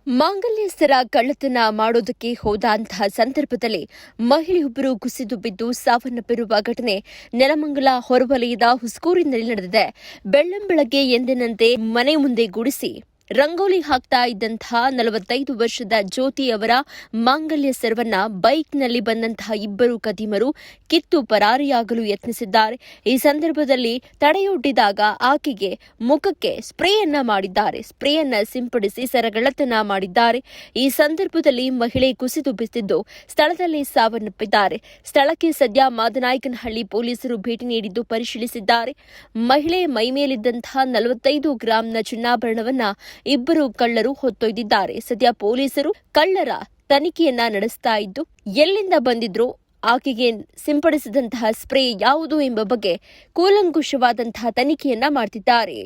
ಮಾಂಗಲ್ಯ ಸರ ಕಳ್ಳತನ ಮಾಡೋದಕ್ಕೆ ಹೋದಂತಹ ಸಂದರ್ಭದಲ್ಲಿ ಮಹಿಳೆಯೊಬ್ಬರು ಕುಸಿದು ಬಿದ್ದು ಸಾವನ್ನಪ್ಪಿರುವ ಘಟನೆ ನೆಲಮಂಗಲ ಹೊರವಲಯದ ಹುಸ್ಕೂರಿನಲ್ಲಿ ನಡೆದಿದೆ. ಬೆಳ್ಳಂಬೆಳಗ್ಗೆ ಎಂದಿನಂತೆ ಮನೆ ಮುಂದೆ ಗುಡಿಸಿ ರಂಗೋಲಿ ಹಾಕ್ತಾ ಇದ್ದಂತಹ 45 ವರ್ಷದ ಜ್ಯೋತಿ ಅವರ ಮಾಂಗಲ್ಯ ಸರವನ್ನ ಬೈಕ್ನಲ್ಲಿ ಬಂದಂತಹ ಇಬ್ಬರು ಕದಿಮರು ಕಿತ್ತು ಪರಾರಿಯಾಗಲು ಯತ್ನಿಸಿದ್ದಾರೆ. ಈ ಸಂದರ್ಭದಲ್ಲಿ ತಡೆಯೊಡ್ಡಿದಾಗ ಆಕೆಗೆ ಮುಖಕ್ಕೆ ಸ್ಪ್ರೇಯನ್ನ ಮಾಡಿದ್ದಾರೆ. ಸ್ಪ್ರೇಯನ್ನ ಸಿಂಪಡಿಸಿ ಸರಗಳ್ಳತನ ಮಾಡಿದ್ದಾರೆ. ಈ ಸಂದರ್ಭದಲ್ಲಿ ಮಹಿಳೆ ಕುಸಿದು ಬಿದ್ದಿದ್ದು ಸ್ಥಳದಲ್ಲಿ ಸಾವನ್ನಪ್ಪಿದ್ದಾರೆ. ಸ್ಥಳಕ್ಕೆ ಸದ್ಯ ಮಾದನಾಯಕನಹಳ್ಳಿ ಪೊಲೀಸರು ಭೇಟಿ ನೀಡಿದ್ದು ಪರಿಶೀಲಿಸಿದ್ದಾರೆ. ಮಹಿಳೆ ಮೈಮೇಲಿದ್ದಂತಹ 45 ಗ್ರಾಂನ ಚಿನ್ನಾಭರಣವನ್ನ ಇಬ್ಬರು ಕಳ್ಳರು ಹೊತ್ತೊಯ್ದಿದ್ದಾರೆ. ಸದ್ಯ ಪೊಲೀಸರು ಕಳ್ಳರ ತನಿಖೆಯನ್ನ ನಡೆಸ್ತಾ ಇದ್ದು ಎಲ್ಲಿಂದ ಬಂದಿದ್ರು, ಆಕೆಗೆ ಸಿಂಪಡಿಸಿದಂತಹ ಸ್ಪ್ರೇ ಯಾವುದು ಎಂಬ ಬಗ್ಗೆ ಕೂಲಂಕುಷವಾದಂತಹ ತನಿಖೆಯನ್ನ ಮಾಡ್ತಿದ್ದಾರೆ.